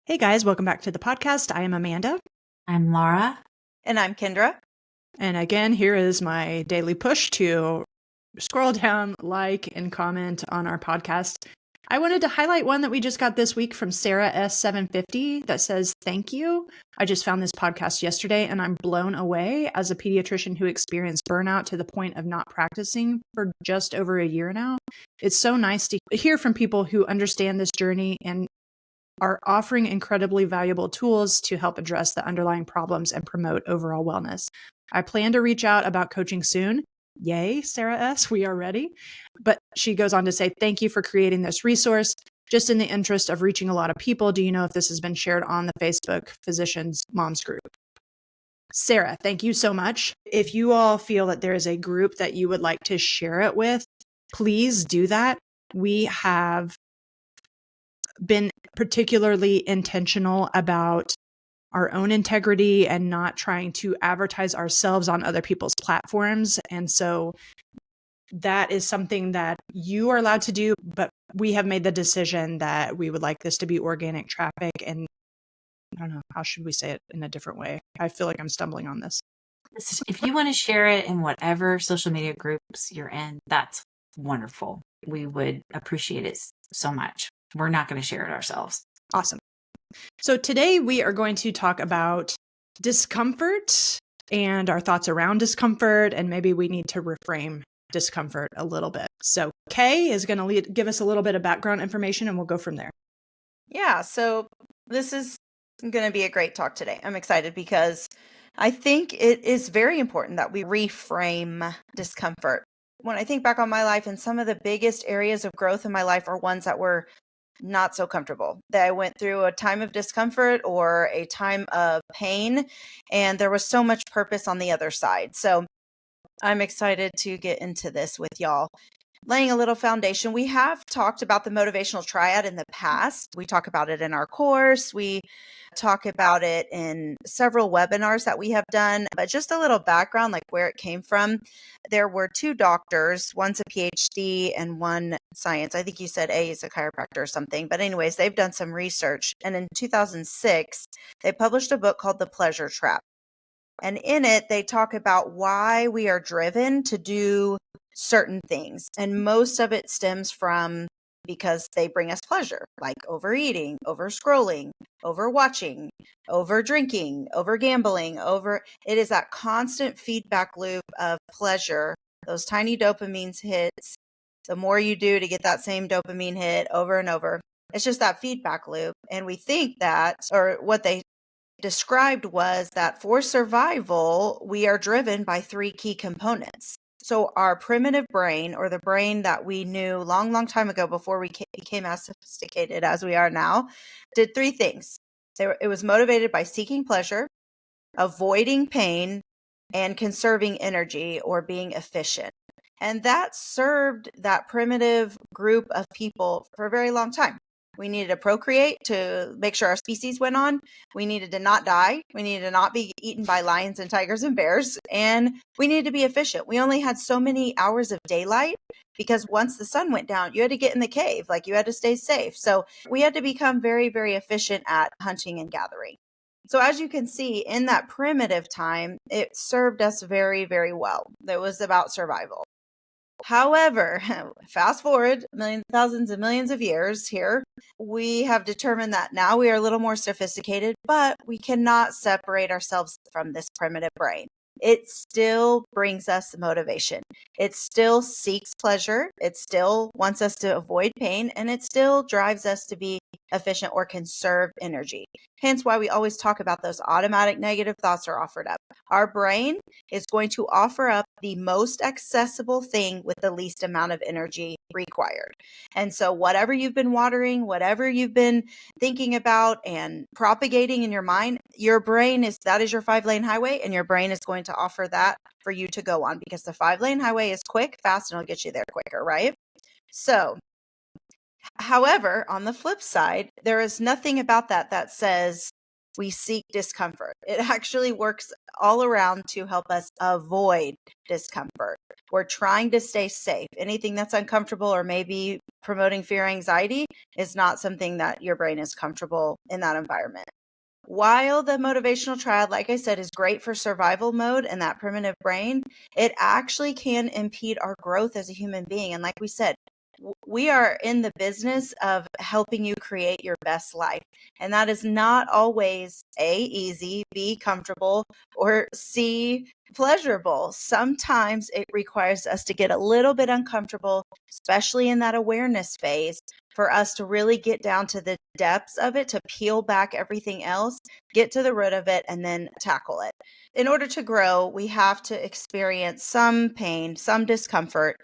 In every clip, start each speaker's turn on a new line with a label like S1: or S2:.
S1: Hey guys, welcome back to the podcast. I am Amanda.
S2: I'm Laura.
S3: And I'm Kendra.
S1: And again, here is my daily push to scroll down, like, and comment on our podcast. I wanted to highlight one that we just got this week from Sarah S750 that says, "Thank you. I just found this podcast yesterday and I'm blown away as a pediatrician who experienced burnout to the point of not practicing for just over a year now. It's so nice to hear from people who understand this journey and are offering incredibly valuable tools to help address the underlying problems and promote overall wellness. I plan to reach out about coaching soon." Yay, Sarah S., we are ready. But she goes on to say, "Thank you for creating this resource. Just in the interest of reaching a lot of people, do you know if this has been shared on the Facebook Physicians Moms group?" Sarah, thank you so much. If you all feel that there is a group that you would like to share it with, please do that. We have been particularly intentional about our own integrity and not trying to advertise ourselves on other people's platforms. And so that is something that you are allowed to do, but we have made the decision that we would like this to be organic traffic. And I don't know, how should we say it in a different way? I feel like I'm stumbling on this.
S2: If you want to share it in whatever social media groups you're in, that's wonderful. We would appreciate it so much. We're not going to share it ourselves.
S1: Awesome. So today we are going to talk about discomfort and our thoughts around discomfort, and maybe we need to reframe discomfort a little bit. So Kay is going to give us a little bit of background information and we'll go from there.
S3: Yeah, so this is going to be a great talk today. I'm excited because I think it is very important that we reframe discomfort. When I think back on my life, and some of the biggest areas of growth in my life are ones that were not so comfortable, that I went through a time of discomfort or a time of pain, and there was so much purpose on the other side. So I'm excited to get into this with y'all. Laying a little foundation, we have talked about the motivational triad in the past. We talk about it in our course. We talk about it in several webinars that we have done, but just a little background, like where it came from. There were two doctors, one's a PhD and one science. I think you said A is a chiropractor or something, but anyways, they've done some research. And in 2006, they published a book called The Pleasure Trap. And in it, they talk about why we are driven to do certain things. And most of it stems from because they bring us pleasure, like overeating, over scrolling, over watching, over drinking, over gambling, it is that constant feedback loop of pleasure, those tiny dopamine hits. The more you do to get that same dopamine hit over and over, it's just that feedback loop. And we think that, or what they described was that for survival, we are driven by three key components. So our primitive brain, or the brain that we knew long time ago before we became as sophisticated as we are now, did three things. It was motivated by seeking pleasure, avoiding pain, and conserving energy, or being efficient. And that served that primitive group of people for a very long time. We needed to procreate to make sure our species went on. We needed to not die. We needed to not be eaten by lions and tigers and bears. And we needed to be efficient. We only had so many hours of daylight because once the sun went down, you had to get in the cave, like you had to stay safe. So we had to become very, very efficient at hunting and gathering. So as you can see, in that primitive time, it served us very, very well. It was about survival. However, fast forward millions, thousands of millions of years here, we have determined that now we are a little more sophisticated, but we cannot separate ourselves from this primitive brain. It still brings us motivation. It still seeks pleasure. It still wants us to avoid pain, and it still drives us to be efficient or conserve energy. Hence why we always talk about those automatic negative thoughts are offered up. Our brain is going to offer up the most accessible thing with the least amount of energy required. And so whatever you've been watering, whatever you've been thinking about and propagating in your mind, your brain that is your 5-lane highway, and your brain is going to offer that for you to go on, because the 5-lane highway is quick, fast, and it'll get you there quicker, right? So, however, on the flip side, there is nothing about that says we seek discomfort. It actually works all around to help us avoid discomfort. We're trying to stay safe. Anything that's uncomfortable or maybe promoting fear, anxiety is not something that your brain is comfortable in that environment. While the motivational triad, like I said, is great for survival mode and that primitive brain, it actually can impede our growth as a human being. And like we said, we are in the business of helping you create your best life. And that is not always A, easy, B, comfortable, or C, pleasurable. Sometimes it requires us to get a little bit uncomfortable, especially in that awareness phase, for us to really get down to the depths of it, to peel back everything else, get to the root of it, and then tackle it. In order to grow, we have to experience some pain, some discomfort,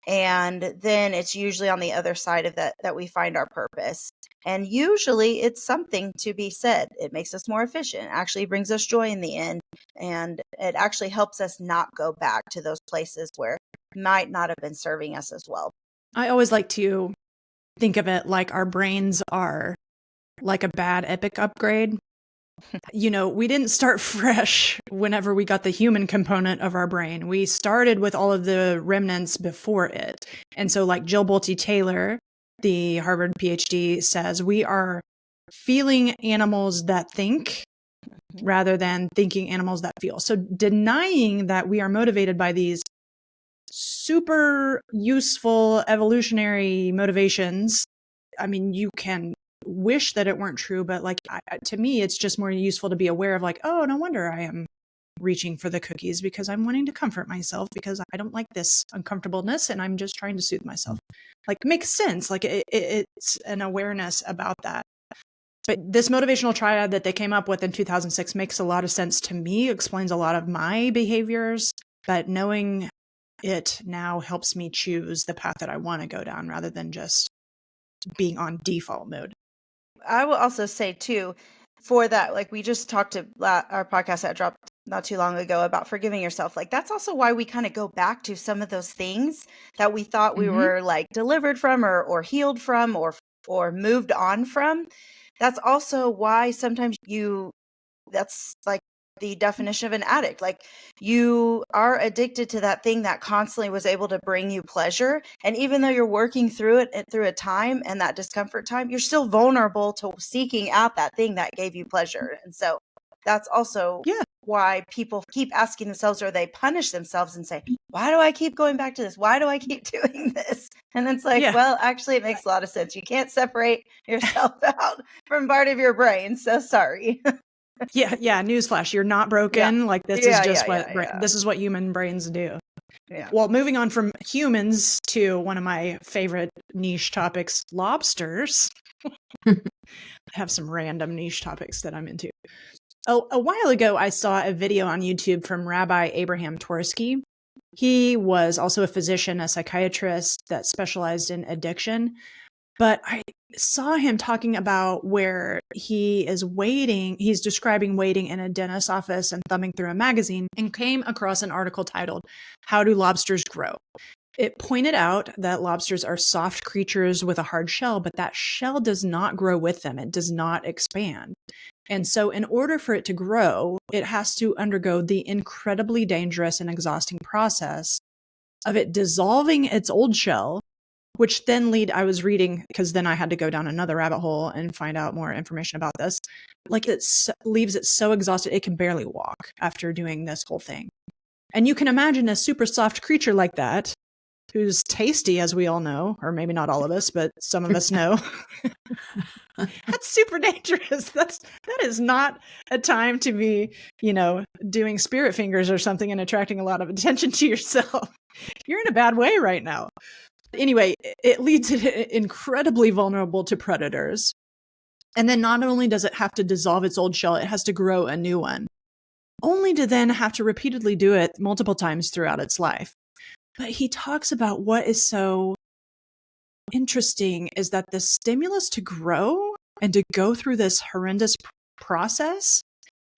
S3: and then it's usually on the other side of that we find our purpose. And usually it's something to be said. It makes us more efficient, actually brings us joy in the end, and it actually helps us not go back to those places where it might not have been serving us as well.
S1: I always like to think of it like our brains are like a bad Epic upgrade. We didn't start fresh whenever we got the human component of our brain. We started with all of the remnants before it. And so like Jill Bolte Taylor, the Harvard PhD, says we are feeling animals that think rather than thinking animals that feel. So denying that we are motivated by these super useful evolutionary motivations, I mean, you can wish that it weren't true, but like to me, it's just more useful to be aware of like, oh, no wonder I am reaching for the cookies because I'm wanting to comfort myself because I don't like this uncomfortableness and I'm just trying to soothe myself. Like, makes sense. Like it's an awareness about that. But this motivational triad that they came up with in 2006 makes a lot of sense to me, explains a lot of my behaviors, but knowing it now helps me choose the path that I want to go down rather than just being on default mode.
S3: I will also say too, for that, like we just talked to our podcast that dropped not too long ago about forgiving yourself. Like that's also why we kind of go back to some of those things that we thought we were like delivered from or healed from or moved on from. That's also why sometimes that's like the definition of an addict. Like you are addicted to that thing that constantly was able to bring you pleasure. And even though you're working through it through a time and that discomfort time, you're still vulnerable to seeking out that thing that gave you pleasure. And so that's also why people keep asking themselves, or they punish themselves and say, why do I keep going back to this? Why do I keep doing this? And it's like, well, actually, it makes a lot of sense. You can't separate yourself out from part of your brain. So sorry.
S1: Yeah. Newsflash, you're not broken. Like this is just this is what human brains do. Yeah. Well, moving on from humans to one of my favorite niche topics, lobsters. I have some random niche topics that I'm into. A while ago, I saw a video on YouTube from Rabbi Abraham Twersky. He was also a physician, a psychiatrist that specialized in addiction. But I saw him talking about where he is waiting. He's describing waiting in a dentist's office and thumbing through a magazine and came across an article titled, "How Do Lobsters Grow?" It pointed out that lobsters are soft creatures with a hard shell, but that shell does not grow with them. It does not expand. And so in order for it to grow, it has to undergo the incredibly dangerous and exhausting process of it dissolving its old shell, which then I was reading, because then I had to go down another rabbit hole and find out more information about this. Like it leaves it so exhausted, it can barely walk after doing this whole thing. And you can imagine a super soft creature like that, who's tasty, as we all know, or maybe not all of us, but some of us know. That's super dangerous. That is not a time to be, doing spirit fingers or something and attracting a lot of attention to yourself. You're in a bad way right now. Anyway, it leaves it incredibly vulnerable to predators. And then not only does it have to dissolve its old shell, it has to grow a new one, only to then have to repeatedly do it multiple times throughout its life. But he talks about what is so interesting is that the stimulus to grow and to go through this horrendous process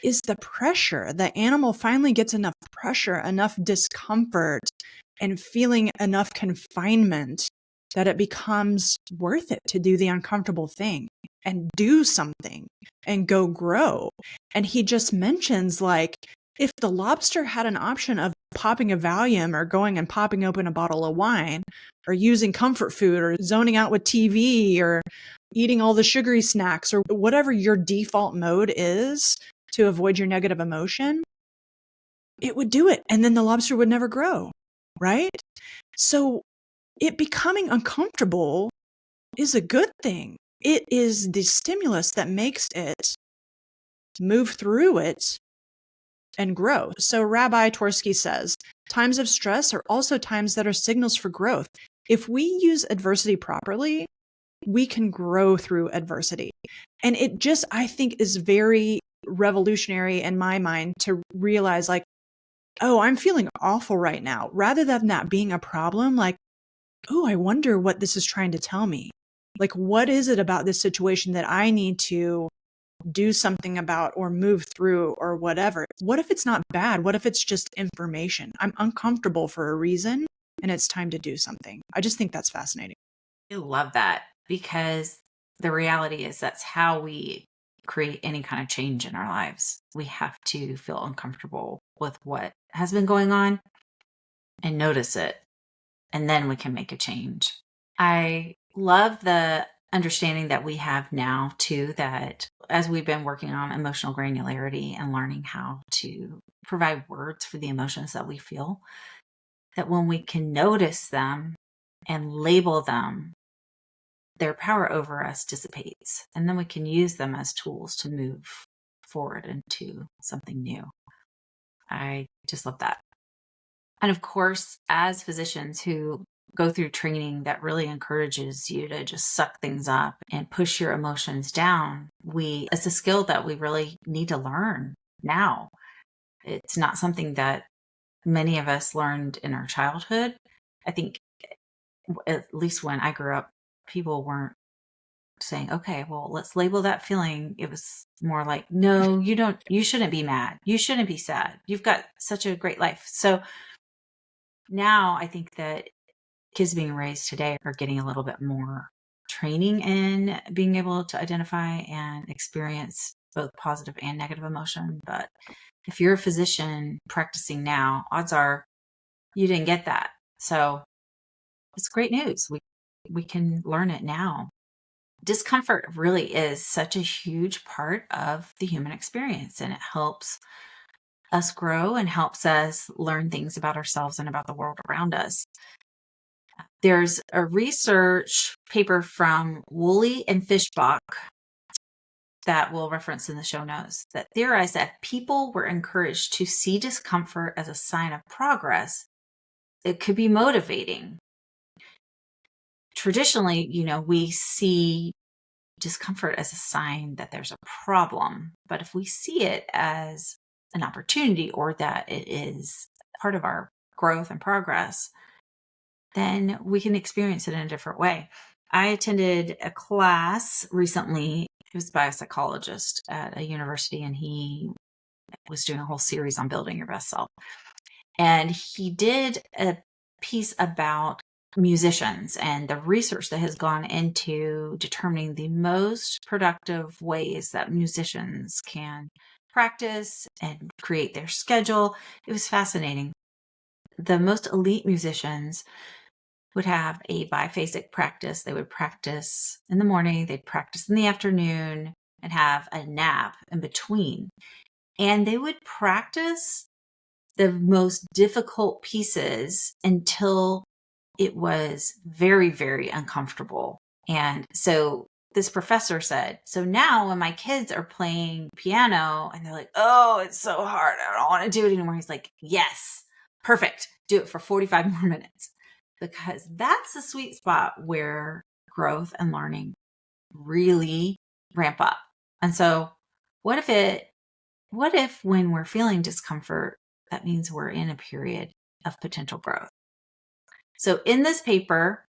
S1: is the pressure. The animal finally gets enough pressure, enough discomfort, and feeling enough confinement that it becomes worth it to do the uncomfortable thing and do something and go grow. And he just mentions, like, if the lobster had an option of popping a Valium or going and popping open a bottle of wine or using comfort food or zoning out with TV or eating all the sugary snacks or whatever your default mode is to avoid your negative emotion, it would do it. And then the lobster would never grow, right? So it becoming uncomfortable is a good thing. It is the stimulus that makes it move through it and grow. So Rabbi Tversky says, times of stress are also times that are signals for growth. If we use adversity properly, we can grow through adversity. And it just, I think, is very revolutionary in my mind to realize like, oh, I'm feeling awful right now. Rather than that being a problem, like, oh, I wonder what this is trying to tell me. Like, what is it about this situation that I need to do something about or move through or whatever? What if it's not bad? What if it's just information? I'm uncomfortable for a reason and it's time to do something. I just think that's fascinating.
S2: I love that, because the reality is that's how we create any kind of change in our lives. We have to feel uncomfortable with what has been going on and notice it, and then we can make a change. I love the understanding that we have now too, that as we've been working on emotional granularity and learning how to provide words for the emotions that we feel, that when we can notice them and label them, their power over us dissipates, and then we can use them as tools to move forward into something new. I just love that. And of course, as physicians who go through training that really encourages you to just suck things up and push your emotions down, it's a skill that we really need to learn now. It's not something that many of us learned in our childhood. I think, at least when I grew up, people weren't saying, okay, well, let's label that feeling. It was more like, no, you shouldn't be mad. You shouldn't be sad. You've got such a great life. So now I think that kids being raised today are getting a little bit more training in being able to identify and experience both positive and negative emotion. But if you're a physician practicing now, odds are you didn't get that. So it's great news. We can learn it now. Discomfort really is such a huge part of the human experience, and it helps us grow and helps us learn things about ourselves and about the world around us. There's a research paper from Woolley and Fishbach that we'll reference in the show notes that theorized that people were encouraged to see discomfort as a sign of progress. It could be motivating. Traditionally, we see discomfort as a sign that there's a problem. But if we see it as an opportunity, or that it is part of our growth and progress, then we can experience it in a different way. I attended a class recently. It was by a psychologist at a university, and he was doing a whole series on building your best self. And he did a piece about musicians and the research that has gone into determining the most productive ways that musicians can practice and create their schedule. It was fascinating. The most elite musicians would have a biphasic practice. They would practice in the morning, they'd practice in the afternoon, and have a nap in between. And they would practice the most difficult pieces until it was very, very uncomfortable. And so this professor said, so now when my kids are playing piano and they're like, oh, it's so hard, I don't want to do it anymore. He's like, yes, perfect. Do it for 45 more minutes, because that's the sweet spot where growth and learning really ramp up. And so what if when we're feeling discomfort, that means we're in a period of potential growth? So in this paper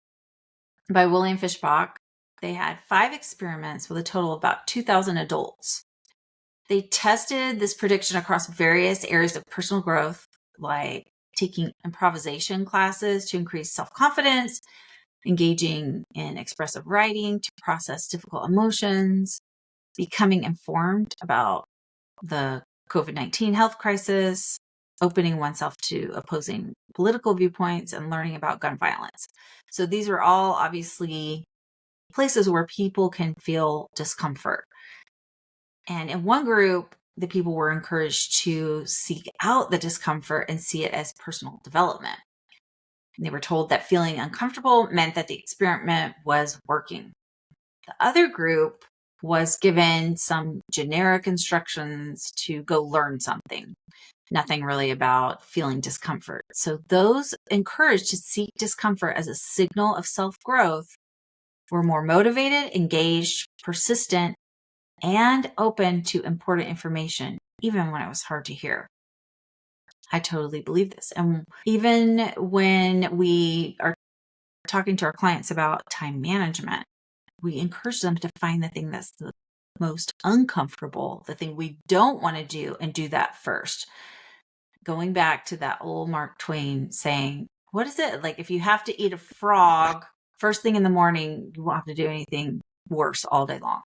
S2: by William Fishbach, they had 5 experiments with a total of about 2,000 adults. They tested this prediction across various areas of personal growth, like taking improvisation classes to increase self-confidence, engaging in expressive writing to process difficult emotions, becoming informed about the COVID-19 health crisis, opening oneself to opposing political viewpoints and learning about gun violence. So these are all obviously places where people can feel discomfort. And in one group, the people were encouraged to seek out the discomfort and see it as personal development. And they were told that feeling uncomfortable meant that the experiment was working. The other group was given some generic instructions to go learn something. Nothing really about feeling discomfort. So those encouraged to seek discomfort as a signal of self-growth were more motivated, engaged, persistent, and open to important information, even when it was hard to hear. I totally believe this. And even when we are talking to our clients about time management, we encourage them to find the thing that's the most uncomfortable, the thing we don't want to do, and do that first. Going back to that old Mark Twain saying, what is it? Like, if you have to eat a frog first thing in the morning, you won't have to do anything worse all day long.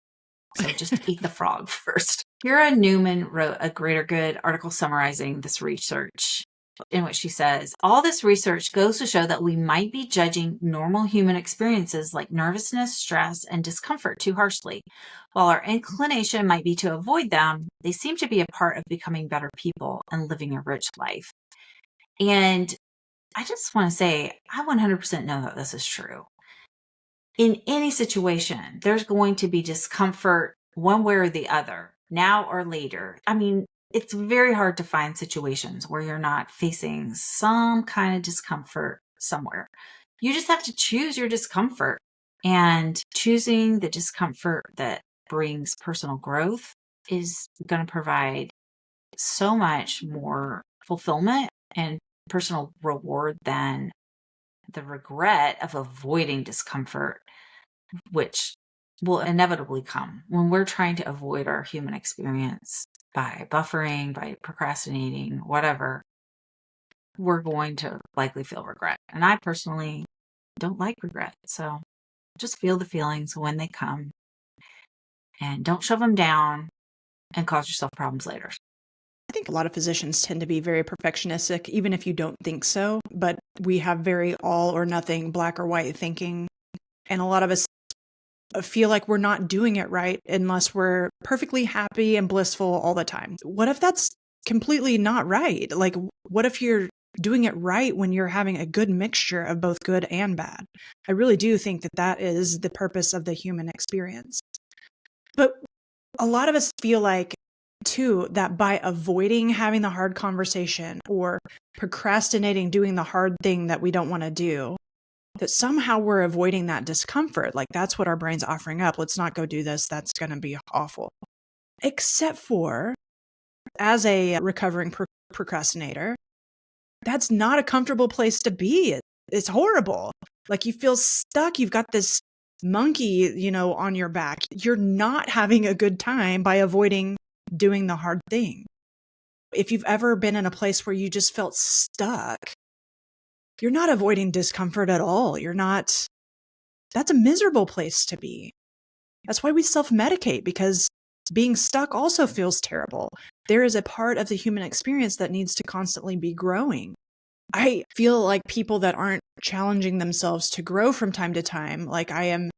S2: So just eat the frog first. Kira Newman wrote a Greater Good article summarizing this research, in which she says, all this research goes to show that we might be judging normal human experiences like nervousness, stress, and discomfort too harshly. While our inclination might be to avoid them, they seem to be a part of becoming better people and living a rich life. And I just want to say, I 100% know that this is true. In any situation, there's going to be discomfort one way or the other, now or later. I mean, it's very hard to find situations where you're not facing some kind of discomfort somewhere. You just have to choose your discomfort, and choosing the discomfort that brings personal growth is going to provide so much more fulfillment and personal reward than the regret of avoiding discomfort, which will inevitably come when we're trying to avoid our human experience by buffering, by procrastinating, whatever. We're going to likely feel regret. And I personally don't like regret. So just feel the feelings when they come and don't shove them down and cause yourself problems later.
S1: I think a lot of physicians tend to be very perfectionistic, even if you don't think so. But we have very all or nothing, black or white thinking. And a lot of us feel like we're not doing it right unless we're perfectly happy and blissful all the time. What if that's completely not right? Like, what if you're doing it right when you're having a good mixture of both good and bad? I really do think that that is the purpose of the human experience. But a lot of us feel like, too, that by avoiding having the hard conversation or procrastinating doing the hard thing that we don't want to do, that somehow we're avoiding that discomfort. Like, that's what our brain's offering up. Let's not go do this. That's going to be awful. Except for, as a recovering procrastinator, that's not a comfortable place to be. It's horrible. Like, you feel stuck. You've got this monkey, on your back. You're not having a good time by avoiding doing the hard thing. If you've ever been in a place where you just felt stuck, you're not avoiding discomfort at all. That's a miserable place to be. That's why we self-medicate, because being stuck also feels terrible. There is a part of the human experience that needs to constantly be growing. I feel like people that aren't challenging themselves to grow from time to time, like I am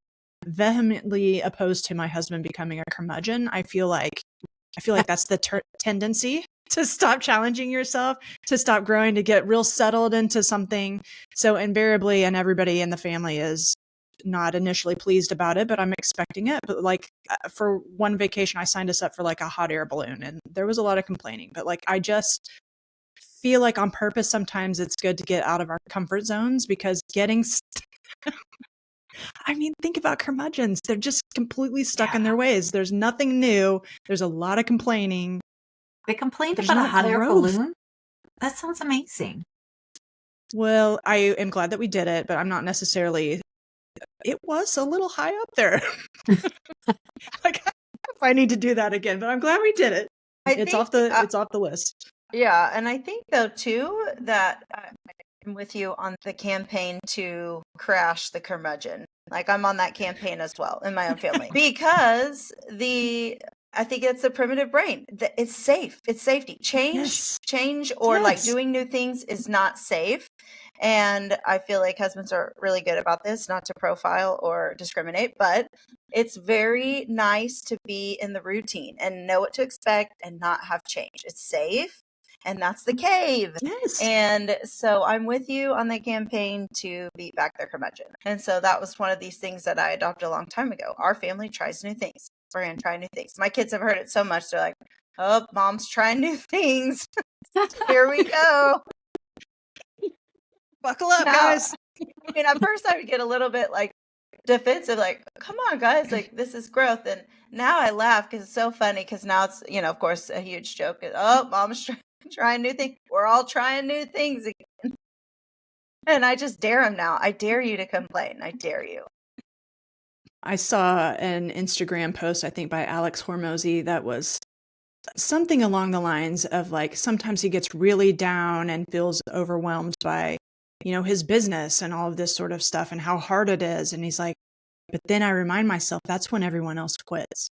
S1: vehemently opposed to my husband becoming a curmudgeon. I feel like that's the tendency, to stop challenging yourself, to stop growing, to get real settled into something. So invariably, and everybody in the family is not initially pleased about it, but I'm expecting it. But like for one vacation, I signed us up for like a hot air balloon, and there was a lot of complaining. But like, I just feel like on purpose, sometimes it's good to get out of our comfort zones, because I mean, think about curmudgeons. They're just completely stuck in their ways. There's nothing new. There's a lot of complaining.
S2: They complained
S1: There's
S2: about a
S1: not
S2: hot air
S1: growth.
S2: balloon? That sounds amazing.
S1: Well, I am glad that we did it, but I'm not necessarily. It was a little high up there. Like, if I need to do that again, but I'm glad we did it. It's off the list.
S3: Yeah, and I think though too that I'm with you on the campaign to crash the curmudgeon. Like, I'm on that campaign as well in my own family, because the I think it's the primitive brain. It's safe. It's safety.
S1: Yes.
S3: Change, or like
S1: Yes.
S3: doing new things is not safe. And I feel like husbands are really good about this, not to profile or discriminate, but it's very nice to be in the routine and know what to expect and not have change. It's safe. And that's the cave.
S1: Yes.
S3: And so I'm with you on the campaign to beat back their curmudgeon. And so that was one of these things that I adopted a long time ago. Our family tries new things. We're going to try new things. My kids have heard it so much. They're like, oh, mom's trying new things. Here we go.
S1: Buckle up,
S3: Now,
S1: guys.
S3: I mean, at first I would get a little bit like defensive, like, come on, guys, like this is growth. And now I laugh because it's so funny, because now it's, of course, a huge joke. Oh, mom's trying new things. We're all trying new things again. And I just dare them now. I dare you to complain. I dare you.
S1: I saw an Instagram post, I think by Alex Hormozy, that was something along the lines of like, sometimes he gets really down and feels overwhelmed by, his business and all of this sort of stuff and how hard it is. And he's like, but then I remind myself that's when everyone else quits.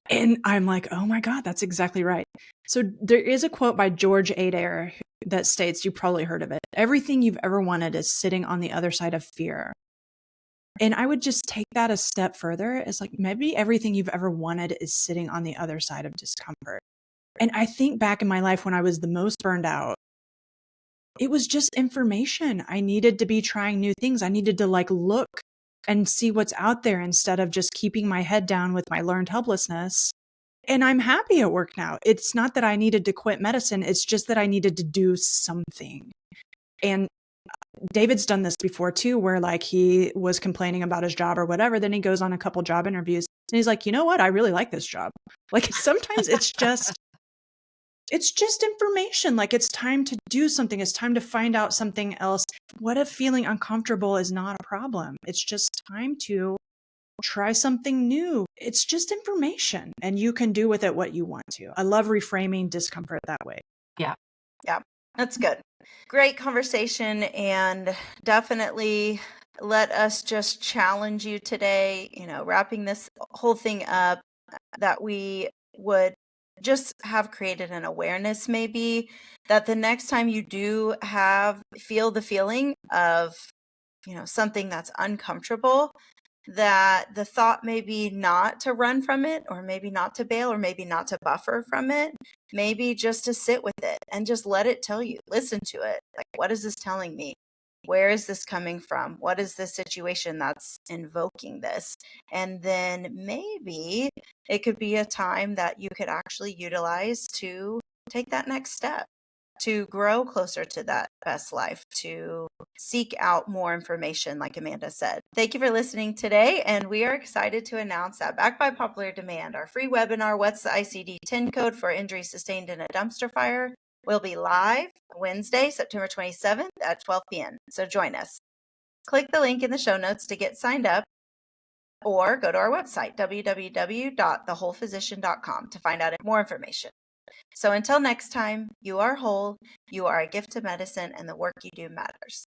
S1: And I'm like, oh my God, that's exactly right. So there is a quote by George Adair that states, you probably heard of it, everything you've ever wanted is sitting on the other side of fear. And I would just take that a step further. It's like, maybe everything you've ever wanted is sitting on the other side of discomfort. And I think back in my life when I was the most burned out, it was just information. I needed to be trying new things. I needed to like look and see what's out there instead of just keeping my head down with my learned helplessness. And I'm happy at work now. It's not that I needed to quit medicine. It's just that I needed to do something. And David's done this before too, where like he was complaining about his job or whatever. Then he goes on a couple job interviews and he's like, you know what? I really like this job. Like sometimes it's just information. Like it's time to do something. It's time to find out something else. What if feeling uncomfortable is not a problem? It's just time to try something new. It's just information and you can do with it what you want to. I love reframing discomfort that way.
S2: Yeah.
S3: Yeah, that's good. Great conversation, and definitely let us just challenge you today, wrapping this whole thing up, that we would just have created an awareness, maybe, that the next time you do feel the feeling of, something that's uncomfortable, that the thought maybe not to run from it, or maybe not to bail, or maybe not to buffer from it, maybe just to sit with it and just let it tell you, listen to it. Like, what is this telling me? Where is this coming from? What is this situation that's invoking this? And then maybe it could be a time that you could actually utilize to take that next step, to grow closer to that best life, to seek out more information, like Amanda said. Thank you for listening today, and we are excited to announce that, backed by popular demand, our free webinar, What's the ICD-10 Code for Injury Sustained in a Dumpster Fire, will be live Wednesday, September 27th at 12 p.m. So join us. Click the link in the show notes to get signed up, or go to our website, www.thewholephysician.com, to find out more information. So until next time, you are whole, you are a gift to medicine, and the work you do matters.